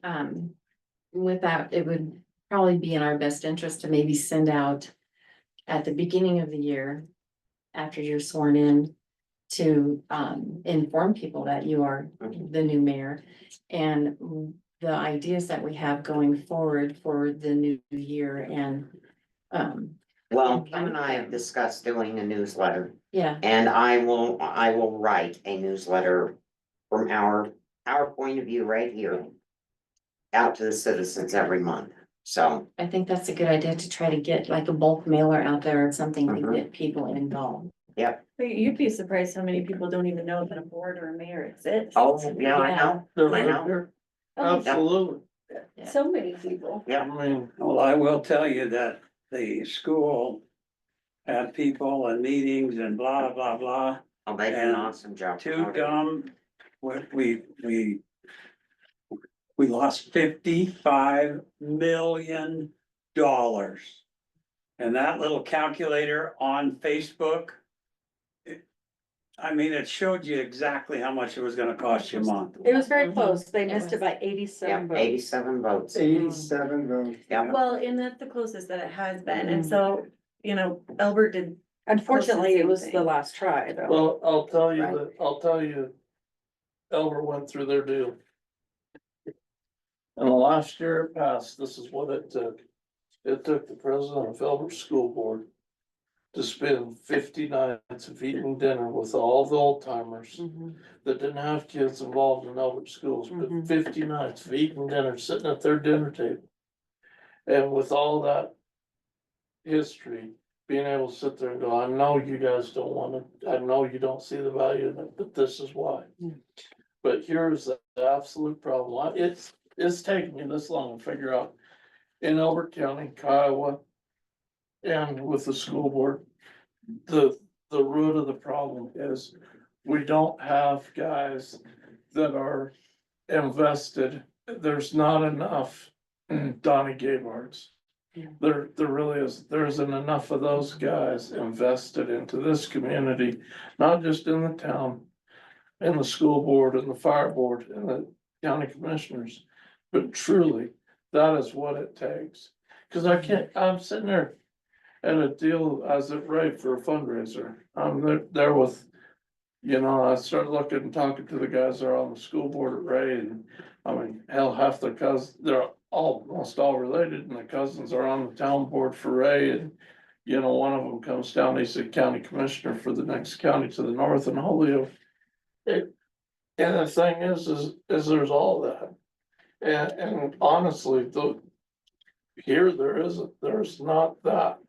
with that, it would probably be in our best interest to maybe send out at the beginning of the year, after you're sworn in, to inform people that you are the new mayor. And the ideas that we have going forward for the new year and, Well, Kim and I have discussed doing a newsletter, yeah, and I will write a newsletter from our point of view right here out to the citizens every month, so. I think that's a good idea to try to get like a bulk mailer out there or something to Mhm. get people involved. Yep. But you'd be surprised how many people don't even know that a board or a mayor exists. Oh, yeah, I know, They're I right know. there. Oh, Absolutely. so many people. I mean, Well, I will tell you that the school had people and meetings and blah, blah, blah. Oh, they did an awesome job. Too dumb. We lost $55 million. And that little calculator on Facebook. I mean, it showed you exactly how much it was gonna cost you a month. It was very Mhm. close. They It missed was. it by Yeah, 87 votes. 87 votes. 87 votes. Yeah. Well, and that's the closest that it has been, and Mhm. so, you know, Albert did. Unfortunately, it was Close to the the same last try though. well, Right. I'll tell you, Elmer went through their deal. And the last year it passed, this is what it took. It took the president of Elbert School Board to spend 50 nights of eating dinner with all the old timers that didn't have kids involved in Elbert schools, but Mhm. 50 nights of eating dinner, sitting at their dinner table. And with all that history, being able to sit there and go, I know you guys don't want to, I know you don't see the value in it, but this is why. But here's the absolute problem. It's taken me this long to figure out in Elbert County, Kiowa, and with the school board, the root of the problem is we don't have guys that are invested. There's not enough Donnie Gabards. There really is, there isn't enough of those guys invested into this community, not just in the town, in the school board and the fire board and the county commissioners. But truly, that is what it takes. Cause I'm sitting there at a deal as it right for a fundraiser. I'm there with, I started looking and talking to the guys that are on the school board at Ray, and I mean, hell, half their cousins, they're almost all related, and the cousins are on the town board for Ray, and one of them comes down, he's the county commissioner for the next county to the north in Holyoke. And the thing is there's all that. And honestly, there's not that.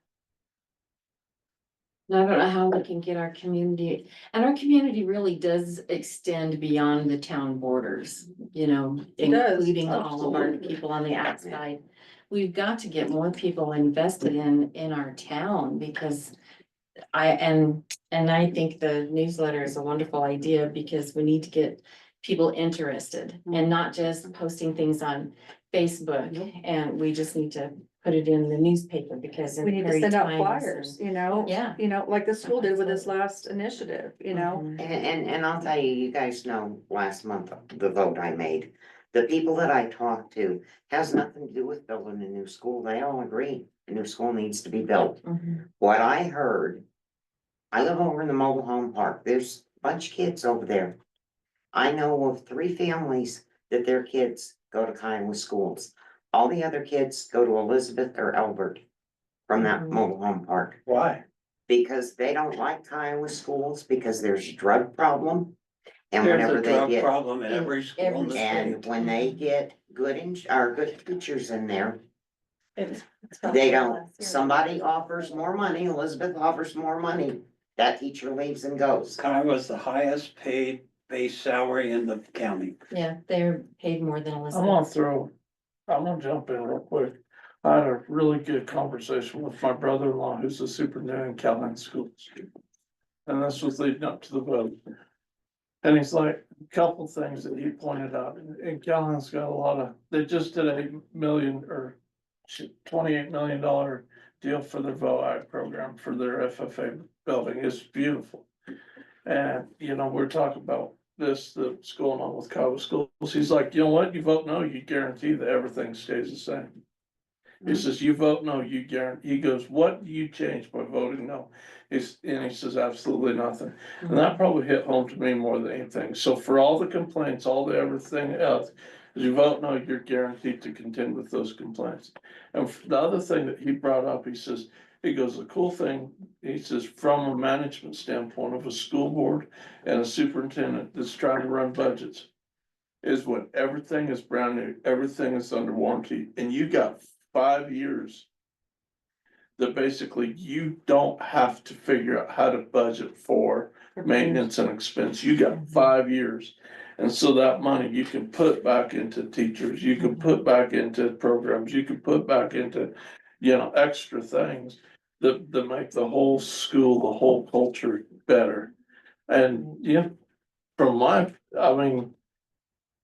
I don't know how we can get our community, and our community really does extend beyond the town borders, It does, including all of our absolutely. people on the outside. We've got to get more people invested in our town because and I think the newsletter is a wonderful idea because we need to get people interested and not just posting things on Facebook. And we just need to put it in the newspaper because. in We need to Perry send out Times flyers, and- Yeah. like the school did with this last initiative, Mhm. And I'll tell you, you guys know last month, the vote I made. The people that I talked to has nothing to do with building a new school. They all agree a new school needs to be built. Mhm. What I heard, I live over in the mobile home park. There's a bunch of kids over there. I know of 3 families that their kids go to Kiowa schools. All the other kids go to Elizabeth or Elbert from that Mhm. mobile home park. Why? Because they don't like Kiowa schools because there's a drug problem. And There's whenever a they drug get, problem in every school in the and state. when they get good good teachers in there, It's they don't, somebody offers more money, Elizabeth offers more money. That teacher leaves and goes. Kiowa's the highest paid base salary in the county. Yeah, they're paid more than I'm gonna Elizabeth. jump in real quick. I had a really good conversation with my brother-in-law, who's the superintendent in Calhoun Schools. And this was leading up to the vote. And he's like, a couple things that he pointed out, and Calhoun's got a lot of, they just did $28 million deal for their VOAG program for their FFA building. It's beautiful. And, we're talking about that's going on with Kiowa schools. He's like, you know what? You vote no, you guarantee that everything stays the same. He says, you vote no, you guarantee, he goes, what do you change by voting no? And he says, absolutely nothing. And that probably hit home to me more than anything. So for all the complaints, all the everything else, as you vote no, you're guaranteed to contend with those complaints. And the other thing that he brought up, he goes, the cool thing, he says, from a management standpoint of a school board and a superintendent that's trying to run budgets, is when everything is brand new, everything is under warranty, and you got 5 years that basically you don't have to figure out how to budget for maintenance and expense. You got 5 years. And so that money you can put back into teachers, you can put back into programs, you can put back into, extra things that make the whole school, the whole culture better. And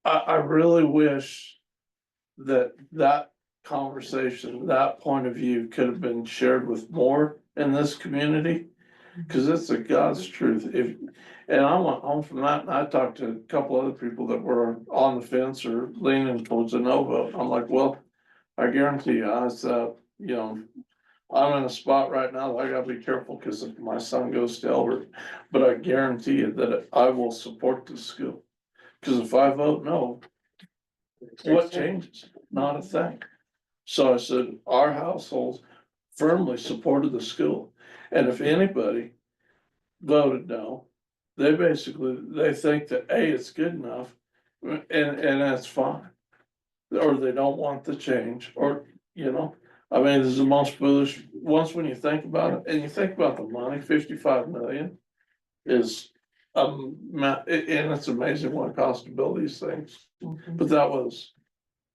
I really wish that conversation, that point of view could have been shared with more in this community. Cause it's a God's truth. And I went home from that and I talked to a couple other people that were on the fence or leaning towards a no vote. I'm like, well, I guarantee you, I'm in a spot right now that I gotta be careful because if my son goes to Elbert, but I guarantee you that I will support the school. Cause if I vote no, what changes? Not a thing. So I said, our households firmly supported the school. And if anybody voted no, they think that, A, it's good enough and that's fine. Or they don't want the change this is the most foolish, once when you think about it, and you think about the money, 55 million is, and it's amazing what it costs to build these things. But that was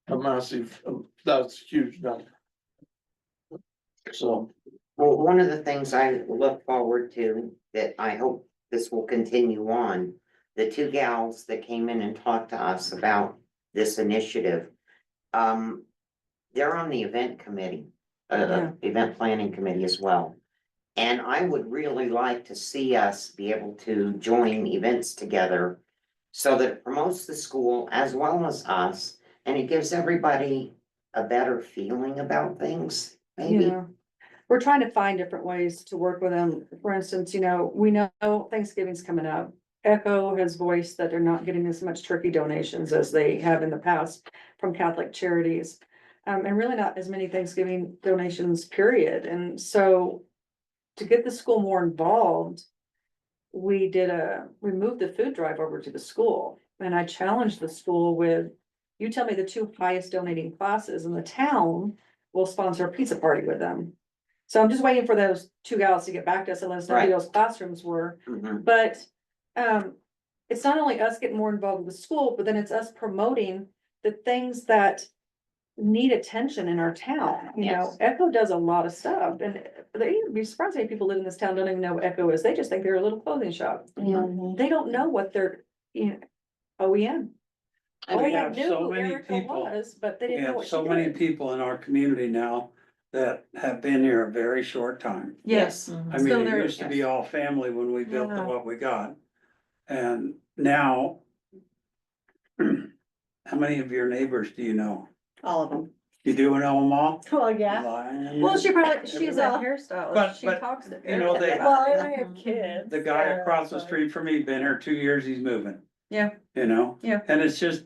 a massive, that's huge number. So, Well, one of the things I look forward to, that I hope this will continue on, the two gals that came in and talked to us about this initiative. They're on the event committee, event planning committee as well. And I would really like to see us be able to join events together so that it promotes the school as well as us, and it gives everybody a better feeling about things, maybe. Yeah. We're trying to find different ways to work with them. For instance, we know Thanksgiving's coming up. Echo has voiced that they're not getting as much turkey donations as they have in the past from Catholic charities. And really not as many Thanksgiving donations, period. And so to get the school more involved, we moved the food drive over to the school. And I challenged the school with, you tell me the two highest donating classes in the town will sponsor a pizza party with them. So I'm just waiting for those two gals to get back to us and let us know who those classrooms were. Mhm. But it's not only us getting more involved with the school, but then it's us promoting the things that need attention in our town. Yes. Echo does a lot of stuff, and you'd be surprised how many people live in this town don't even know what Echo is. They just think they're a little clothing shop. They don't know what they're, OEM. And we They have knew so who many Erica people, was, but they we didn't know have what she so many did. people in our community now that have been here a very short time. Yes. I So mean, it there- used to be all family when we built Yeah. what we got. And now, how many of your neighbors do you know? All of them. You do know them all? Oh, yeah. Lying. Well, she's a Everybody. hairstylist. She But, talks to. you know, they- Well, and I have kids. The guy across the street from me, been here 2 years, he's moving. Yeah. Yeah. And it's just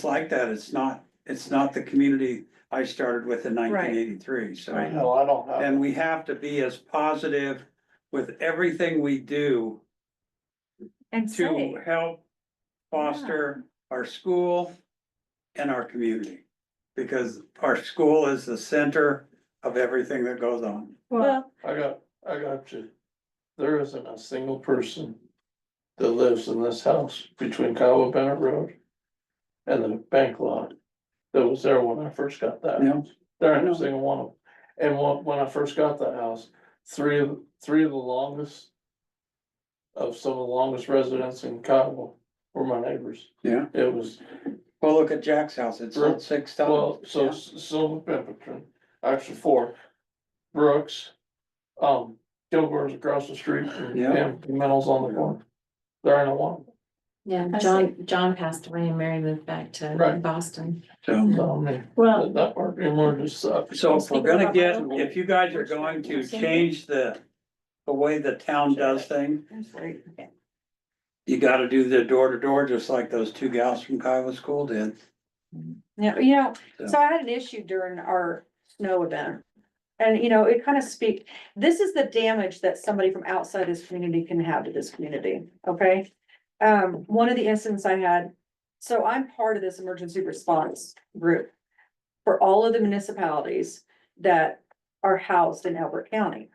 like that. It's not the community I started with in Right. 1983, so. no, I don't have. And we have to be as positive with everything we do And to say, help foster our school and our community. Because our school is the center of everything that goes on. well, I got you. There isn't a single person that lives in this house between Kiowa Bennett Road and the bank lot that was there when I first got that Yeah. house. There ain't I know. a single one of them. And when I first got that house, three of the longest of some of the longest residents in Kiowa were my neighbors. Yeah. It was, Well, look at Jack's house. It's sold 6 times. well, so Yeah. Silver Pimpleton, actually 4. Brooks, Kilgore's across the street and Yeah. Pimentel's on the corner. There ain't a one. Yeah, I John passed away and Mary moved back to Right. Boston. So, Tell me, Well, that part anymore just sucks. so if we're gonna get, if you guys are going to change the way the town does things, That's right. you gotta do the door to door, just like those two gals from Kiowa School did. Yeah, so I had an issue during our snow event. And, it kind of this is the damage that somebody from outside this community can have to this community, okay? One of the incidents I had, so I'm part of this emergency response group for all of the municipalities that are housed in Elbert County.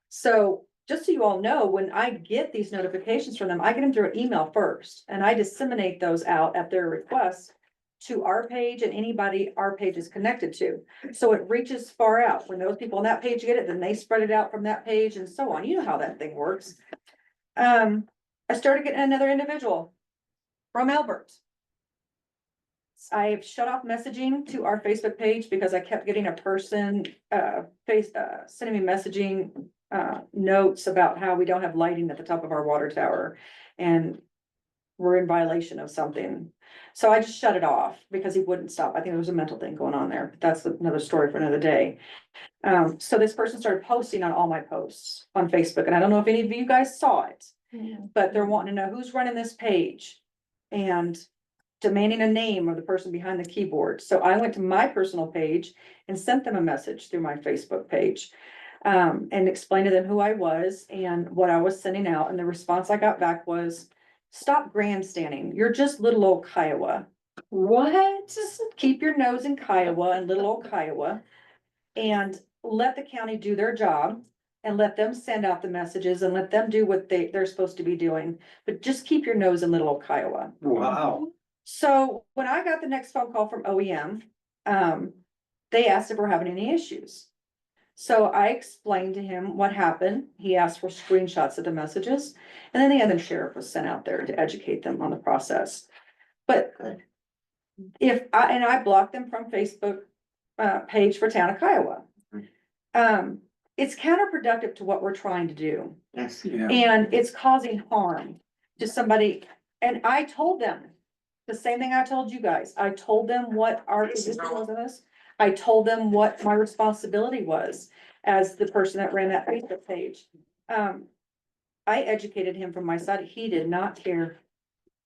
So just so you all know, when I get these notifications from them, I get them through an email first, and I disseminate those out at their request to our page and anybody our page is connected to. So it reaches far out. When those people on that page get it, then they spread it out from that page and so on. You know how that thing works. I started getting another individual from Albert. I've shut off messaging to our Facebook page because I kept getting a person, sending me messaging, notes about how we don't have lighting at the top of our water tower. And we're in violation of something. So I just shut it off because he wouldn't stop. I think there was a mental thing going on there, but that's another story for another day. So this person started posting on all my posts on Facebook, and I don't know if any of you guys saw it, but they're wanting to know who's running this page and demanding a name of the person behind the keyboard. So I went to my personal page and sent them a message through my Facebook page. And explained to them who I was and what I was sending out, and the response I got back was, stop grandstanding, you're just little old Kiowa. What? Just keep your nose in Kiowa and little old Kiowa. And let the county do their job and let them send out the messages and let them do what they're supposed to be doing. But just keep your nose in little old Kiowa. Wow. So when I got the next phone call from OEM, they asked if we're having any issues. So I explained to him what happened. He asked for screenshots of the messages, and then the other sheriff was sent out there to educate them on the process. But I blocked them from Facebook page for Town of Kiowa. It's counterproductive to what we're trying to do, Yes. Yeah. and it's causing harm to somebody. And I told them the same thing I told you guys. I told them what our position was on this. I told them what my responsibility was as the person that ran that Facebook page. I educated him from my side. He did not care.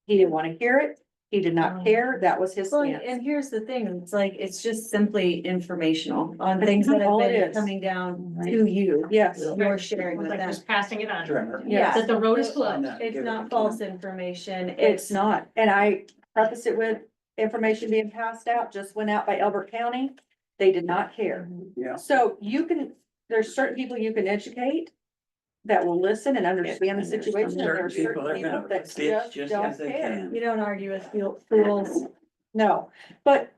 He didn't want to hear it. He did not care. That was his Well, stance. and here's the thing, it's like, it's just simply informational on things that have All it been is. coming down to you. Yes, You're sharing with like them. just passing it on, yes, that the road is closed. It's not false information. it's not. And I preface it with information being passed out, just went out by Elbert County. They did not care. Yeah. So there's certain people you can educate that will listen and understand the situation. And there are Certain people certain are people gonna that bitch just just as don't they care. can. You don't argue with fools. No, but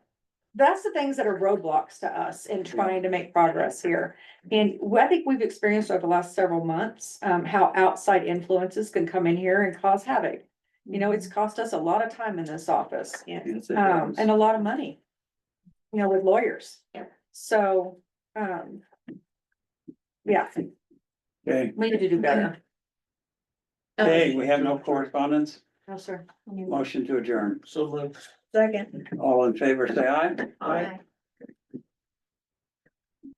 that's the things that are roadblocks to us in trying to make progress here. And I think we've experienced over the last several months, how outside influences can come in here and cause havoc. It's cost us a lot of time in this office, Yes, it is. and a lot of money, with lawyers. So, yeah, Okay, we need to do better. okay, we have no correspondence. No, sir. Motion to adjourn. So moved. Second. All in favor, say aye. Aye.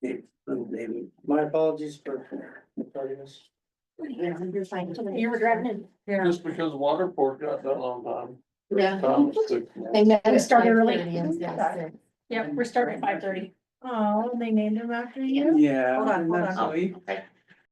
Okay, little David. My apologies for starting this. You were driving in. Yeah. Just because Waterport got done on time. Yeah. Tom was sick. They met We at started early. 5:30 instead of 6. Yep, we're starting at 5:30. Oh, they named him after you? Yeah. Hold on, hold isn't that on. sweet? Okay.